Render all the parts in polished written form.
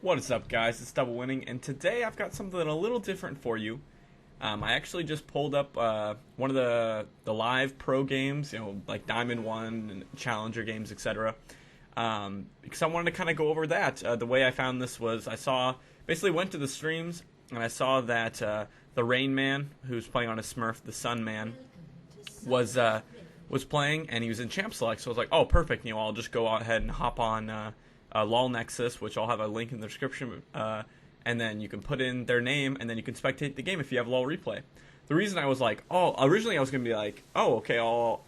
What is up, guys? It's DoubleWinning, and today I've got something a little different for you. I actually just pulled up one of the live pro games, like Diamond 1 and Challenger games, etc. Because I wanted to kind of go over that. The way I found this was basically went to the streams, and I saw that the Rain Man, who's playing on his Smurf, the Sun Man, was playing, and he was in Champ Select, so I was like, oh, perfect, I'll just go ahead and hop on LOL Nexus, which I'll have a link in the description, and then you can put in their name, and then you can spectate the game if you have LOL Replay. The reason I was like, originally I was going to be like, okay, I'll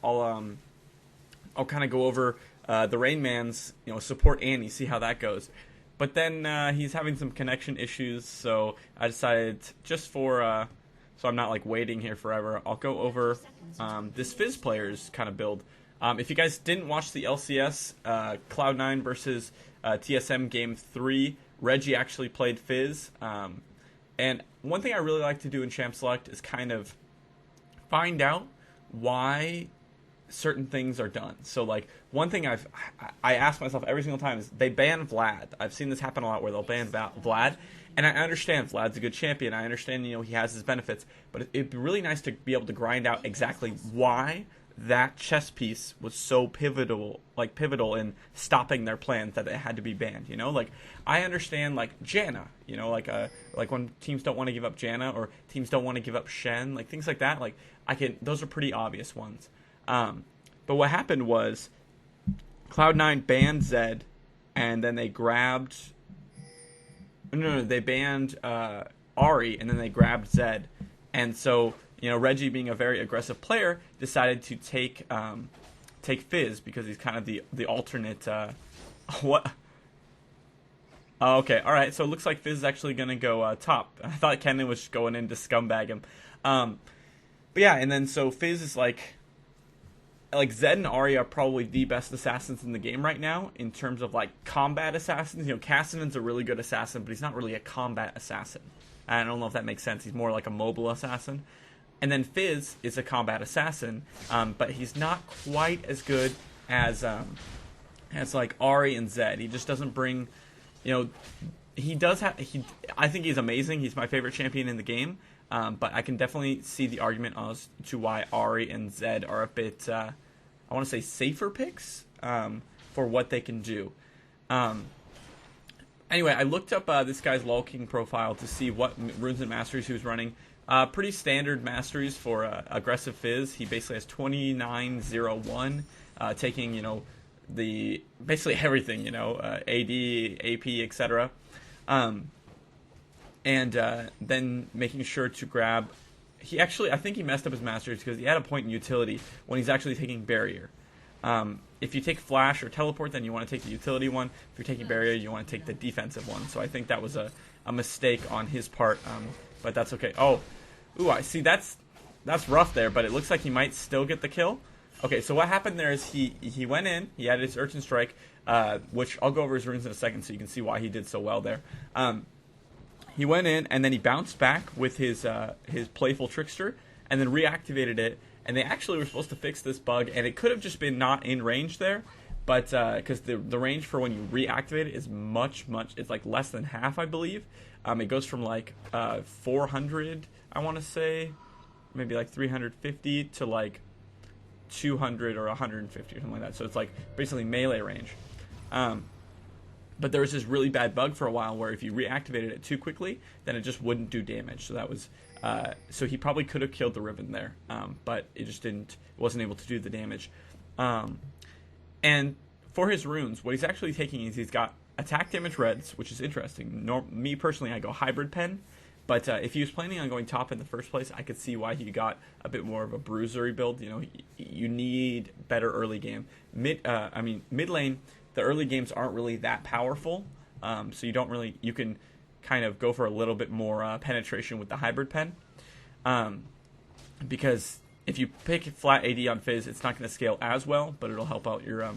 kind of go over the Rain Man's, support Annie, see how that goes. But then he's having some connection issues, so I decided just so I'm not like waiting here forever, I'll go over this Fizz player's kind of build. If you guys didn't watch the LCS, Cloud9 versus TSM Game 3, Reggie actually played Fizz. And one thing I really like to do in Champ Select is kind of find out why certain things are done. So, like, one thing I ask myself every single time is they ban Vlad. I've seen this happen a lot where they'll ban Vlad. And I understand Vlad's a good champion. I understand, he has his benefits. But it'd be really nice to be able to grind out exactly why that chess piece was so pivotal in stopping their plans that it had to be banned. Like, I understand, like, Janna, like when teams don't want to give up Janna or teams don't want to give up Shen, like things like that. Like, those are pretty obvious ones. But what happened was Cloud9 banned Zed, and then they grabbed. No, they banned Ahri, and then they grabbed Zed, and so. Reggie, being a very aggressive player, decided to take Fizz because he's kind of the alternate. What? Oh, okay, all right. So it looks like Fizz is actually going to go top. I thought Kennen was going in to scumbag him. But yeah, and then so Fizz is like Zed and Ahri are probably the best assassins in the game right now in terms of like combat assassins. Kassadin's a really good assassin, but he's not really a combat assassin. I don't know if that makes sense. He's more like a mobile assassin. And then Fizz is a combat assassin, but he's not quite as good as like Ahri and Zed. He just doesn't bring, he does have. I think he's amazing. He's my favorite champion in the game. But I can definitely see the argument as to why Ahri and Zed are a bit, I want to say, safer picks for what they can do. Anyway, I looked up this guy's LoL King profile to see what runes and masteries he was running. Pretty standard masteries for aggressive Fizz. He basically has 2901, taking basically everything, AD, AP, etc. And then making sure to grab. I think he messed up his masteries because he had a point in utility when he's actually taking barrier. If you take flash or teleport, then you want to take the utility one. If you're taking barrier, you want to take the defensive one. So I think that was a mistake on his part. But that's okay. I see. That's rough there, but it looks like he might still get the kill. Okay, so what happened there is he went in, he had his Urchin Strike, which I'll go over his runes in a second so you can see why he did so well there. He went in, and then he bounced back with his Playful Trickster, and then reactivated it, and they actually were supposed to fix this bug, and it could have just been not in range there, but because the range for when you reactivate it is much, it's like less than half, I believe. It goes from like 400, I want to say, maybe like 350 to like 200 or 150 or something like that. So it's like basically melee range. But there was this really bad bug for a while where if you reactivated it too quickly, then it just wouldn't do damage. So that was so he probably could have killed the Ribbon there, but it just wasn't able to do the damage. And for his runes, what he's actually taking is he's got attack damage reds, which is interesting. Me personally, I go hybrid pen, but if he was planning on going top in the first place, I could see why he got a bit more of a bruisery build. You need better early game. Mid lane, the early games aren't really that powerful, so you can kind of go for a little bit more penetration with the hybrid pen, because if you pick flat AD on Fizz, it's not going to scale as well, but it'll help out your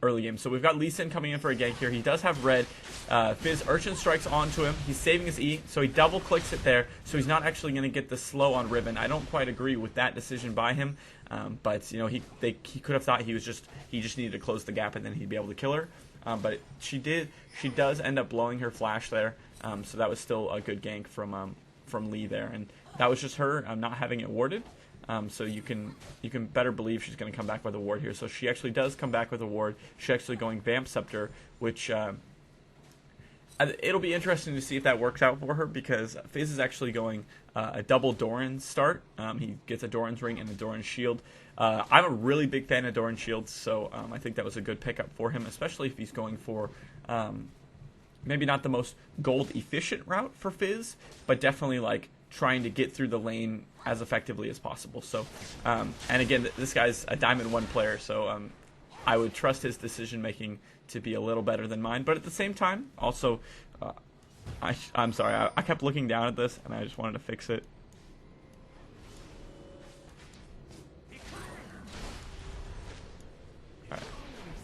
early game. So we've got Lee Sin coming in for a gank here. He does have red. Fizz Urchin strikes onto him. He's saving his E, so he double clicks it there. So he's not actually going to get the slow on Ribbon. I don't quite agree with that decision by him. But he could have thought he just needed to close the gap and then he'd be able to kill her. but she does end up blowing her flash there, so that was still a good gank from Lee there, and that was just her not having it warded. So you can better believe she's going to come back with a ward here. So she actually does come back with a ward. She's actually going Vamp Scepter, which it'll be interesting to see if that works out for her, because Fizz is actually going a double Doran start. He gets a Doran's Ring and a Doran's Shield. I'm a really big fan of Doran's Shields, so I think that was a good pickup for him, especially if he's going for maybe not the most gold efficient route for Fizz, but definitely like trying to get through the lane as effectively as possible. So, and again, this guy's a Diamond 1 player, so I would trust his decision making to be a little better than mine. But at the same time, also, I'm sorry, I kept looking down at this, and I just wanted to fix it.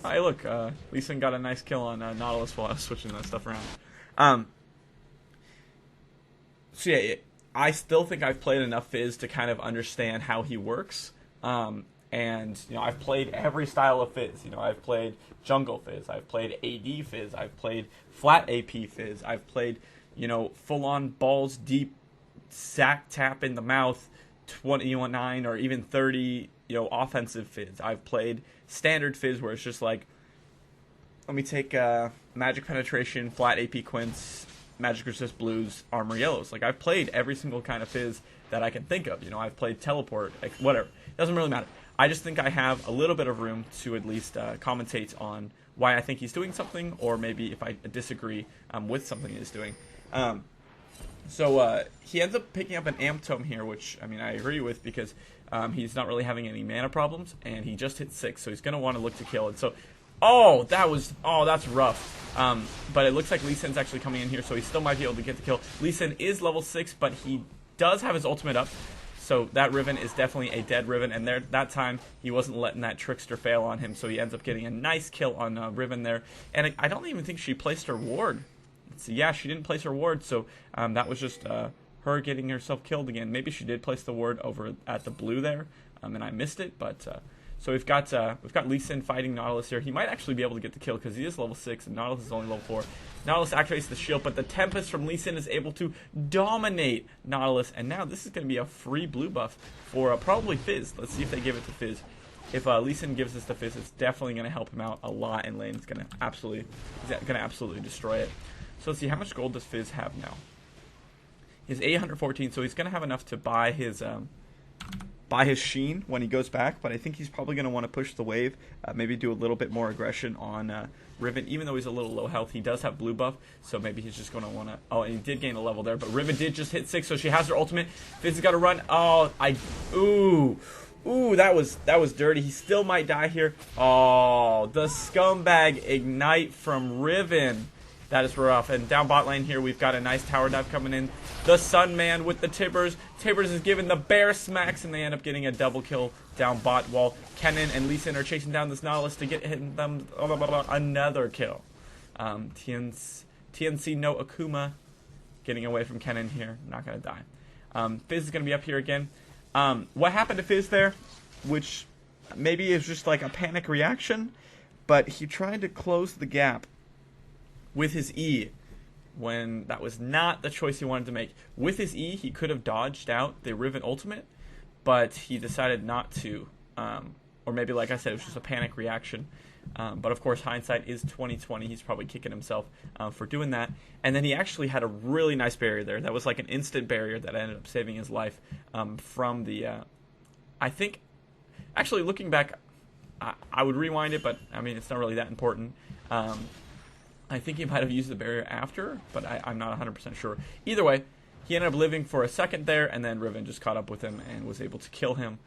Hey, look, Lee Sin got a nice kill on Nautilus while I was switching that stuff around. So yeah, I still think I've played enough Fizz to kind of understand how he works. And, you know, I've played every style of Fizz. You know, I've played Jungle Fizz, I've played AD Fizz, I've played flat AP Fizz, I've played, you know, full-on balls deep, sack tap in the mouth, 29 or even 30, you know, offensive Fizz. I've played standard Fizz where it's just like, let me take Magic Penetration, flat AP Quints, Magic Resist Blues, Armor Yellows. Like, I've played every single kind of Fizz that I can think of. You know, I've played Teleport, like, whatever. It doesn't really matter. I just think I have a little bit of room to at least commentate on why I think he's doing something, or maybe if I disagree with something he's doing. So he ends up picking up an Amp Tome here, which, I mean, I agree with, because he's not really having any mana problems, and he just hit 6, so he's going to want to look to kill. And so, that's rough. But it looks like Lee Sin's actually coming in here, so he still might be able to get the kill. Lee Sin is level 6, but he does have his ultimate up. So that Riven is definitely a dead Riven, and there that time he wasn't letting that Trickster fail on him, so he ends up getting a nice kill on Riven there. And I don't even think she placed her ward. So yeah, she didn't place her ward, so that was just her getting herself killed again. Maybe she did place the ward over at the blue there, and I missed it. But so we've got Lee Sin fighting Nautilus here. He might actually be able to get the kill because he is level 6 and Nautilus is only level 4. Nautilus activates the shield, but the Tempest from Lee Sin is able to dominate Nautilus, and now this is going to be a free blue buff for probably Fizz. Let's see if they give it to Fizz. If Lee Sin gives this to Fizz, it's definitely going to help him out a lot in lane. It's going to absolutely destroy it. So let's see, how much gold does Fizz have now? He has 814, so he's going to have enough to buy his Sheen when he goes back, but I think he's probably going to want to push the wave, maybe do a little bit more aggression on Riven. Even though he's a little low health, he does have blue buff, so maybe he's just going to want to... Oh, and he did gain a level there, but Riven did just hit 6, so she has her ultimate. Fizz has got to run. Ooh, that was dirty. He still might die here. Oh, the scumbag ignite from Riven. That is rough. And down bot lane here, we've got a nice tower dive coming in. The Sunman with the Tibbers. Tibbers is given the bear smacks, and they end up getting a double kill down bot, while Kennen and Lee Sin are chasing down this Nautilus to get them another kill. TNC no Akuma getting away from Kennen here. Not going to die. Fizz is going to be up here again. What happened to Fizz there, which maybe is just like a panic reaction, but he tried to close the gap with his E, when that was not the choice he wanted to make. With his E, he could have dodged out the Riven ultimate, but he decided not to. Or maybe, like I said, it was just a panic reaction. But of course, hindsight is 2020. He's probably kicking himself for doing that. And then he actually had a really nice barrier there. That was like an instant barrier that ended up saving his life from the... I think, actually looking back, I would rewind it, but I mean, it's not really that important. I think he might have used the barrier after, but I'm not 100% sure. Either way, he ended up living for a second there, and then Riven just caught up with him and was able to kill him.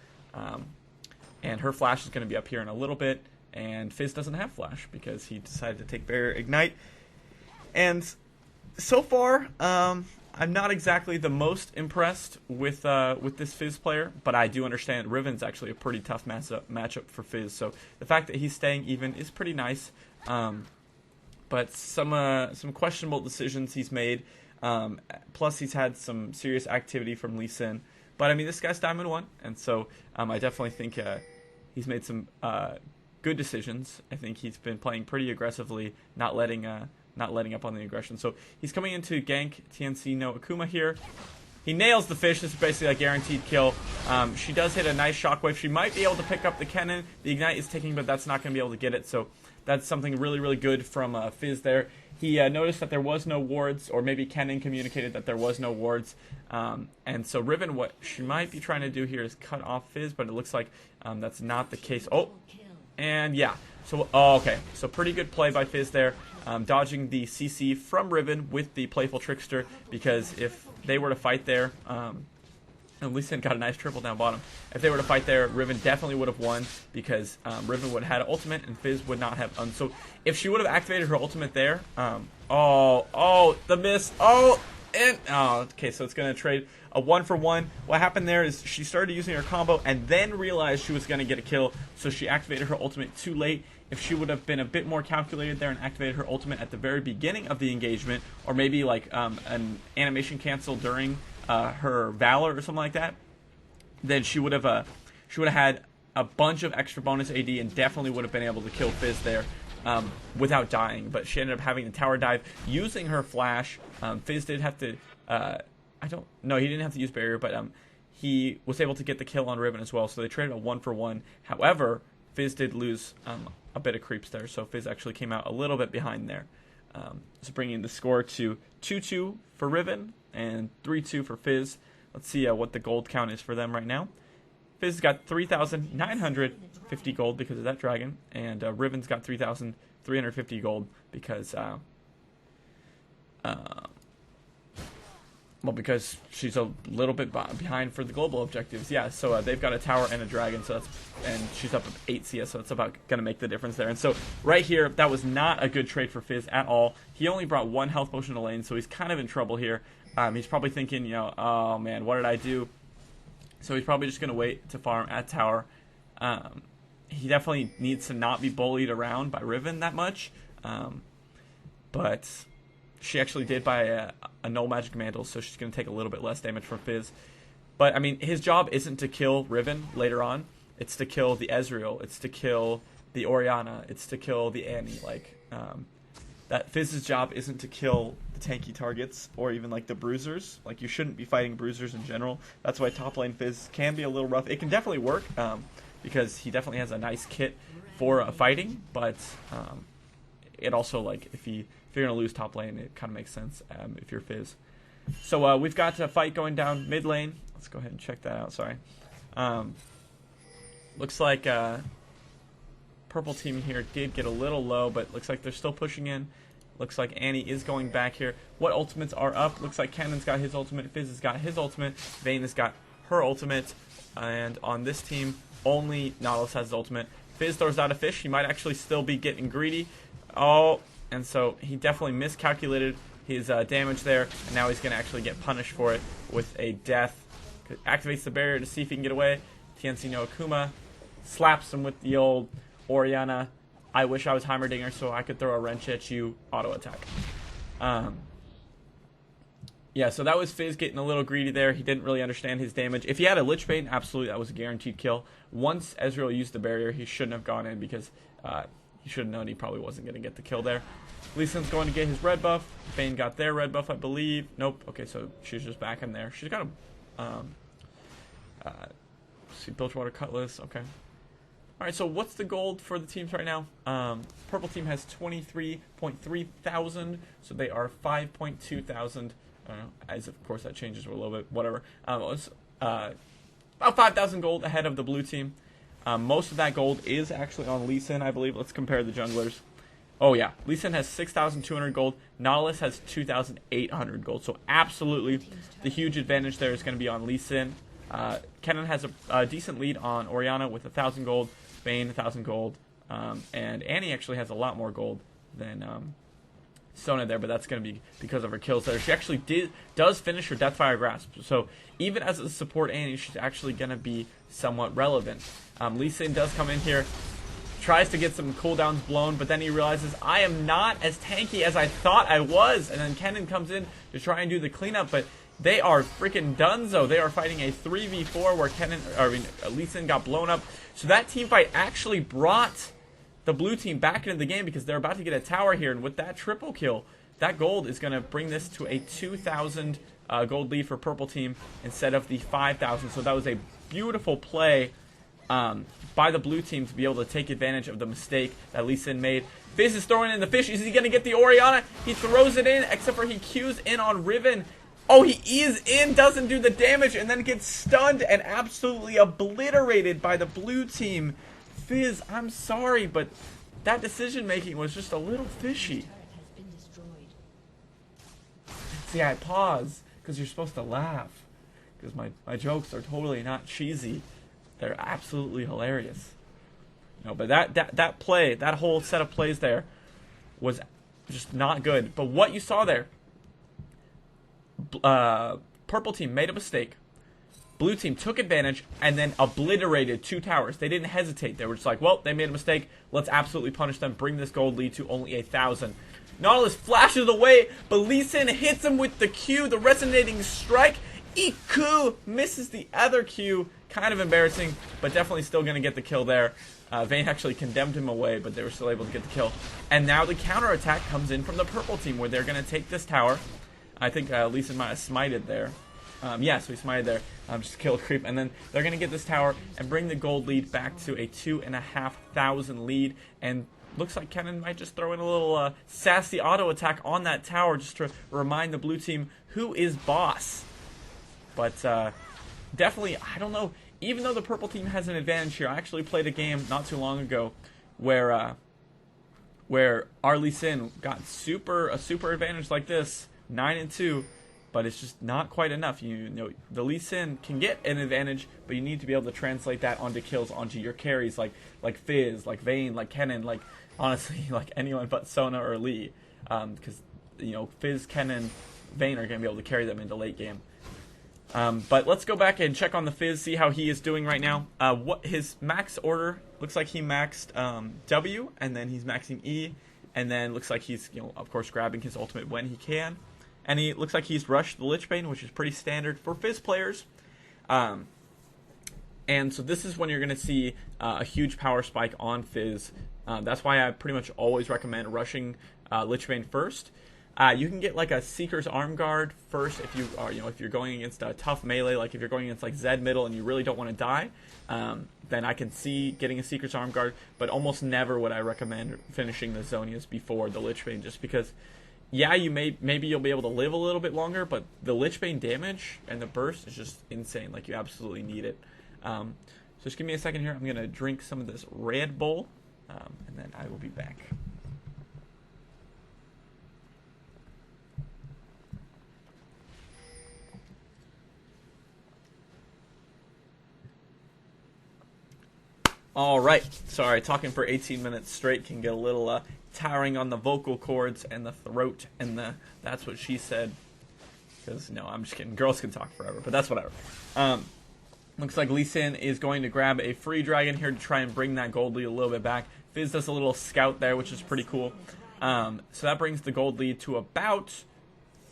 And her flash is going to be up here in a little bit, and Fizz doesn't have flash because he decided to take barrier ignite. And so far, I'm not exactly the most impressed with this Fizz player, but I do understand Riven's actually a pretty tough matchup for Fizz. So the fact that he's staying even is pretty nice. But some questionable decisions he's made. Plus, he's had some serious activity from Lee Sin. But I mean, this guy's Diamond 1, and so I definitely think he's made some good decisions. I think he's been playing pretty aggressively, not letting up on the aggression. So he's coming into gank TNC no Akuma here. He nails the fish. This is basically a guaranteed kill. She does hit a nice shockwave. She might be able to pick up the cannon. The ignite is ticking, but that's not going to be able to get it. So that's something really, really good from Fizz there. He noticed that there was no wards, or maybe Kennen communicated that there was no wards. And so Riven, what she might be trying to do here is cut off Fizz, but it looks like that's not the case. Oh, and yeah. So, okay. So pretty good play by Fizz there. Dodging the CC from Riven with the Playful Trickster, because if they were to fight there, and Lee Sin got a nice triple down bottom. If they were to fight there, Riven definitely would have won, because Riven would have had ultimate and Fizz would not have. So if she would have activated her ultimate there, the miss. Okay, so it's going to trade a 1-for-1. What happened there is she started using her combo and then realized she was going to get a kill, so she activated her ultimate too late. If she would have been a bit more calculated there and activated her ultimate at the very beginning of the engagement, or maybe like an animation cancel during her Valor or something like that, then she would have had a bunch of extra bonus AD and definitely would have been able to kill Fizz there without dying. But she ended up having the tower dive using her flash. Fizz did have to he didn't have to use barrier, but he was able to get the kill on Riven as well, so they traded a 1-for-1. However, Fizz did lose a bit of creeps there, so Fizz actually came out a little bit behind there. So bringing the score to 2-2 for Riven and 3-2 for Fizz. Let's see what the gold count is for them right now. Fizz got 3,950 gold because of that dragon, and Riven's got 3,350 gold because because she's a little bit behind for the global objectives. Yeah, so they've got a tower and a dragon, and she's up 8 CS, so it's about going to make the difference there. And so right here, that was not a good trade for Fizz at all. He only brought 1 health potion to lane, so he's kind of in trouble here. He's probably thinking, oh man, what did I do? So he's probably just going to wait to farm at tower. He definitely needs to not be bullied around by Riven that much, but she actually did buy a null magic mantle, so she's going to take a little bit less damage from Fizz. But I mean, his job isn't to kill Riven later on. It's to kill the Ezreal. It's to kill the Orianna. It's to kill the Annie. Like that Fizz's job isn't to kill the tanky targets or even like the bruisers. Like, you shouldn't be fighting bruisers in general. That's why top lane Fizz can be a little rough. It can definitely work because he definitely has a nice kit for fighting, but it also, like, if you're going to lose top lane, it kind of makes sense if you're Fizz. So we've got a fight going down mid lane. Let's go ahead and check that out. Sorry. Looks like purple team here did get a little low, but looks like they're still pushing in. Looks like Annie is going back here. What ultimates are up? Looks like Cannon's got his ultimate. Fizz has got his ultimate. Vayne has got her ultimate. And on this team, only Nautilus has his ultimate. Fizz throws out a fish. He might actually still be getting greedy. Oh, and so he definitely miscalculated his damage there. And now he's going to actually get punished for it with a death. Activates the barrier to see if he can get away. TNC no Akuma slaps him with the old Orianna. I wish I was Heimerdinger so I could throw a wrench at you. Auto attack. Yeah, so that was Fizz getting a little greedy there. He didn't really understand his damage. If he had a Lich Bane, absolutely, that was a guaranteed kill. Once Ezreal used the barrier, he shouldn't have gone in because he should have known he probably wasn't going to get the kill there. Lee Sin's going to get his red buff. Vayne got their red buff, I believe. Nope. Okay, so she's just back in there. She's got a see, Bilgewater Cutlass. Okay. All right, so what's the gold for the teams right now? Purple team has 23.3 thousand, so they are 5.2 thousand. As of course that changes a little bit, whatever. It's about 5,000 gold ahead of the blue team. Most of that gold is actually on Lee Sin, I believe. Let's compare the junglers. Oh yeah, Lee Sin has 6,200 gold. Nautilus has 2,800 gold. So absolutely, the huge advantage there is going to be on Lee Sin. Kennen has a decent lead on Orianna with 1,000 gold. Vayne 1,000 gold, and Annie actually has a lot more gold than Sona there, but that's going to be because of her kills there. She actually does finish her Deathfire Grasp, so even as a support Annie, she's actually going to be somewhat relevant. Lee Sin does come in here, tries to get some cooldowns blown, but then he realizes, I am not as tanky as I thought I was, and then Kennen comes in to try and do the cleanup, but they are freaking donezo. They are fighting a 3v4 where Lee Sin got blown up. So that team fight actually brought the blue team back into the game because they're about to get a tower here. And with that triple kill, that gold is going to bring this to a 2,000 gold lead for purple team instead of the 5,000. So that was a beautiful play by the blue team to be able to take advantage of the mistake that Lee Sin made. Fizz is throwing in the fish. Is he going to get the Orianna? He throws it in, except for he Qs in on Riven. Oh, he is in, doesn't do the damage, and then gets stunned and absolutely obliterated by the blue team. Fizz, I'm sorry, but that decision-making was just a little fishy. See, I pause, because you're supposed to laugh. Because my jokes are totally not cheesy. They're absolutely hilarious. No, but that play, that whole set of plays there was just not good. But what you saw there, purple team made a mistake. Blue team took advantage and then obliterated 2 towers. They didn't hesitate. They were just like, well, they made a mistake. Let's absolutely punish them. Bring this gold lead to only 1,000. Nautilus flashes away, but Lee Sin hits him with the Q, the resonating strike. Iku misses the other Q. Kind of embarrassing, but definitely still going to get the kill there. Vayne actually condemned him away, but they were still able to get the kill. And now the counterattack comes in from the purple team, where they're going to take this tower. I think Lee Sin might have smited there. Yeah, so he smited there. Just kill a creep. And then they're going to get this tower and bring the gold lead back to a 2,500 lead. And looks like Kennen might just throw in a little sassy auto attack on that tower just to remind the blue team who is boss. But definitely, I don't know. Even though the purple team has an advantage here, I actually played a game not too long ago where our Lee Sin got a super advantage like this, 9-2, but it's just not quite enough. You know, the Lee Sin can get an advantage, but you need to be able to translate that onto kills, onto your carries like Fizz, like Vayne, like Kennen, like honestly, like anyone but Sona or Lee, because you know Fizz, Kennen, Vayne are going to be able to carry them into late game. But let's go back and check on the Fizz, see how he is doing right now. What his max order looks like, he maxed W, and then he's maxing E, and then looks like he's, you know, of course, grabbing his ultimate when he can. And he looks like he's rushed the Lich Bane, which is pretty standard for Fizz players. And so this is when you're going to see a huge power spike on Fizz. That's why I pretty much always recommend rushing Lich Bane first. You can get like a Seeker's Arm Guard first if you are, if you're going against a tough melee, like if you're going against like Zed middle and you really don't want to die, then I can see getting a Seeker's Arm Guard, but almost never would I recommend finishing the Zonias before the Lich Bane, just because, yeah, maybe you'll be able to live a little bit longer, but the Lich Bane damage and the burst is just insane. Like, you absolutely need it. So just give me a second here. I'm going to drink some of this Red Bull, and then I will be back. Alright, sorry, talking for 18 minutes straight can get a little tiring on the vocal cords and the throat and the that's what she said. Because, no, I'm just kidding. Girls can talk forever, but that's whatever. Looks like Lee Sin is going to grab a free dragon here to try and bring that gold lead a little bit back. Fizz does a little scout there, which is pretty cool. So that brings the gold lead to about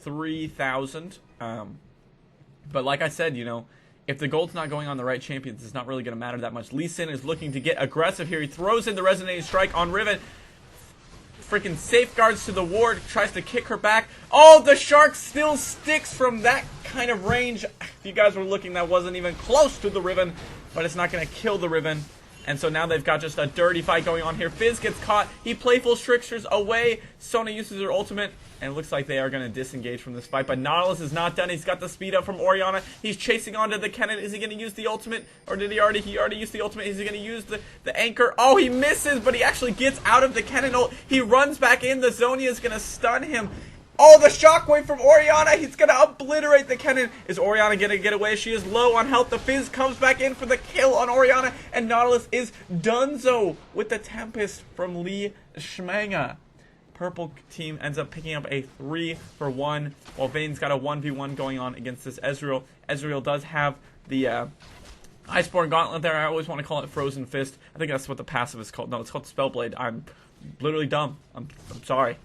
3,000. But like I said, if the gold's not going on the right champions, it's not really going to matter that much. Lee Sin is looking to get aggressive here. He throws in the resonating strike on Riven. Freaking safeguards to the ward, tries to kick her back. Oh, the shark still sticks from that kind of range. If you guys were looking, that wasn't even close to the Riven, but it's not going to kill the Riven. And so now they've got just a dirty fight going on here. Fizz gets caught. He playful tricksters away. Sona uses her ultimate. And it looks like they are going to disengage from this fight. But Nautilus is not done. He's got the speed up from Orianna. He's chasing onto the Kennen. Is he going to use the ultimate? Or did he already use the ultimate? Is he going to use the anchor? Oh, he misses, but he actually gets out of the Kennen ult. He runs back in. The Zonia is going to stun him. Oh, the shockwave from Orianna. He's going to obliterate the Kennen. Is Orianna going to get away? She is low on health. The Fizz comes back in for the kill on Orianna. And Nautilus is donezo with the Tempest from Lee Schmanga. Purple team ends up picking up a 3-for-1, while Vayne's got a 1v1 going on against this Ezreal. Ezreal does have the Iceborne Gauntlet there. I always want to call it Frozen Fist. I think that's what the passive is called. No, it's called Spellblade. I'm literally dumb. I'm sorry.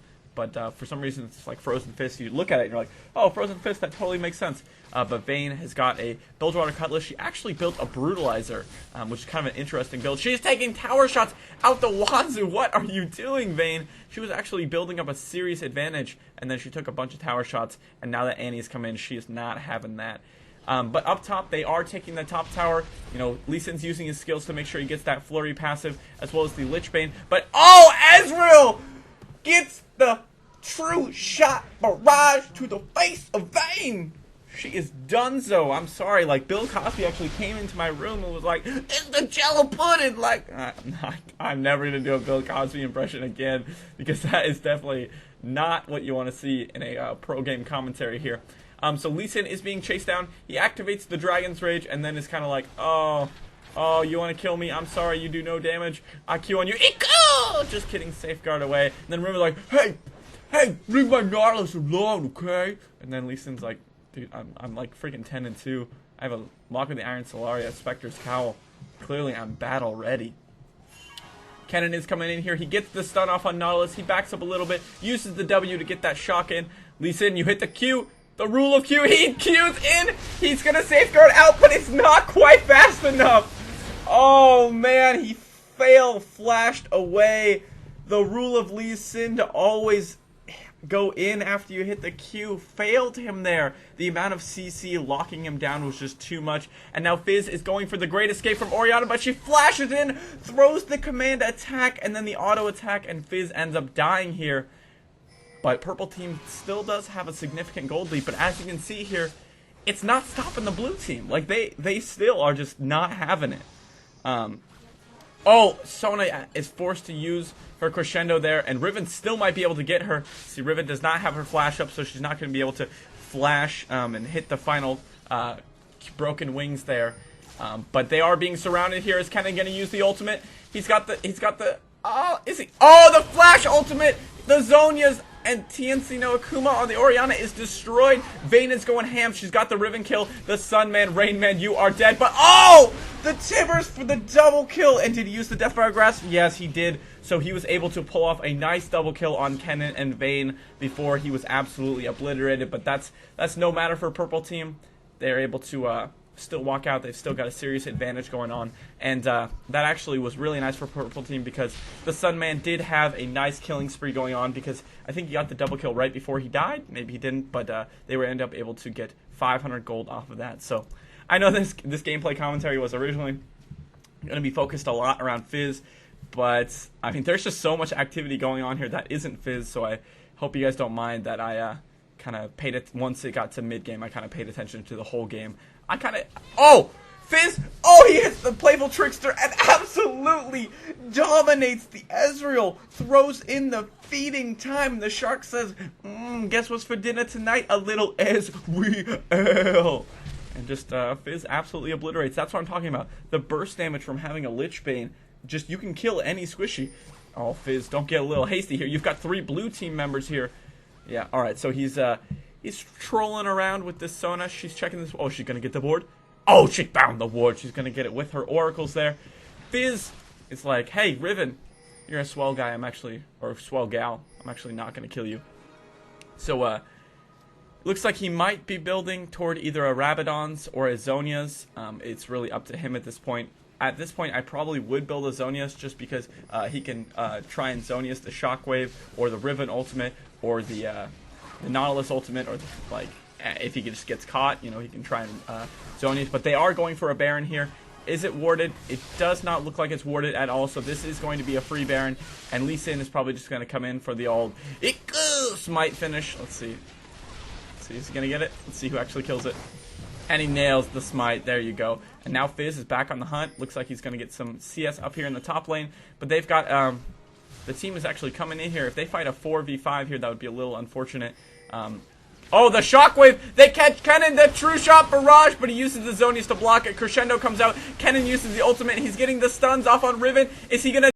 but for some reason it's like Frozen Fist. You look at it and you're like, oh, Frozen Fist, that totally makes sense. But Vayne has got a Bilgewater Cutlass. She actually built a Brutalizer, which is kind of an interesting build. She's taking tower shots out the wazoo. What are you doing, Vayne? She was actually building up a serious advantage, and then she took a bunch of tower shots, and now that Annie's come in, she is not having that. But up top, they are taking the top tower. You know, Lee Sin's using his skills to make sure he gets that flurry passive, as well as the Lich Bane. But, oh, Ezreal gets the true shot barrage to the face of Vayne. She is donezo. I'm sorry. Like, Bill Cosby actually came into my room and was like, it's the Jello pudding. Like, I'm never going to do a Bill Cosby impression again, because that is definitely not what you want to see in a pro game commentary here. So Lee Sin is being chased down. He activates the Dragon's Rage and then is kind of like, oh, you want to kill me? I'm sorry, you do no damage. I Q on you. Eco! Just kidding, safeguard away. And then Riven's like, hey, leave my Nautilus alone, okay? And then Lee Sin's like, dude, I'm like freaking 10-2. I have a Lock of the Iron Solaria, Spectre's Cowl. Clearly I'm battle ready. Kennen is coming in here. He gets the stun off on Nautilus. He backs up a little bit, uses the W to get that shock in. Lee Sin, you hit the Q. The rule of Q, he Q's in, he's gonna safeguard out, but it's not quite fast enough. Oh man, he flashed away. The rule of Lee Sin to always go in after you hit the Q failed him there. The amount of CC locking him down was just too much. And now Fizz is going for the great escape from Orianna, but she flashes in, throws the command attack, and then the auto attack, and Fizz ends up dying here. But Purple Team still does have a significant gold lead, but as you can see here, it's not stopping the Blue Team. Like, they still are just not having it. Oh, Sona is forced to use her Crescendo there, and Riven still might be able to get her. See, Riven does not have her flash up, so she's not going to be able to flash and hit the final broken wings there. But they are being surrounded here. Is Kennen going to use the ultimate? He's got the, oh, is he? Oh, the flash ultimate! The Zhonya's and TNC no Akuma on the Orianna is destroyed. Vayne is going ham. She's got the Riven kill. The Sun Man, Rain Man, you are dead. But oh! The Tibbers for the double kill. And did he use the Deathfire Grasp? Yes, he did. So he was able to pull off a nice double kill on Kennen and Vayne before he was absolutely obliterated. But that's no matter for Purple Team. They're able to still walk out. They've still got a serious advantage going on, and that actually was really nice for Purple Team because the Sun Man did have a nice killing spree going on because I think he got the double kill right before he died. Maybe he didn't, but they were end up able to get 500 gold off of that. So I know this gameplay commentary was originally going to be focused a lot around Fizz, but I mean there's just so much activity going on here that isn't Fizz, so I hope you guys don't mind that I kind of paid it once it got to mid game. I kind of paid attention to the whole game. I kind of, oh, Fizz, oh, he hits the Playful Trickster and absolutely dominates the Ezreal, throws in the feeding time. The shark says, guess what's for dinner tonight? A little Ezreal. And just, Fizz absolutely obliterates. That's what I'm talking about. The burst damage from having a Lich Bane, just, you can kill any squishy. Oh, Fizz, don't get a little hasty here. You've got 3 blue team members here. Yeah, alright, so he's trolling around with this Sona. She's checking this. Oh, she's going to get the ward. Oh, she found the ward. She's going to get it with her oracles there. Fizz is like, hey, Riven, you're a swell guy. Or swell gal. I'm actually not going to kill you. So, looks like he might be building toward either a Rabadon's or a Zhonya's. It's really up to him at this point. At this point, I probably would build a Zhonya's just because he can try and Zhonya's the Shockwave or the Riven ultimate or the Nautilus ultimate, or if he just gets caught, you know, he can try and Zhonya's. But they are going for a Baron here. Is it warded? It does not look like it's warded at all, so this is going to be a free Baron, and Lee Sin is probably just going to come in for the old smite finish. Let's see. Is he going to get it? Let's see who actually kills it. And he nails the smite. There you go. And now Fizz is back on the hunt. Looks like he's going to get some CS up here in the top lane. But they've got, the team is actually coming in here. If they fight a 4v5 here, that would be a little unfortunate. Oh, the Shockwave! They catch Kennen, the True Shot Barrage, but he uses the Zhonya's to block it. Crescendo comes out. Kennen uses the ultimate. He's getting the stuns off on Riven. Is he going to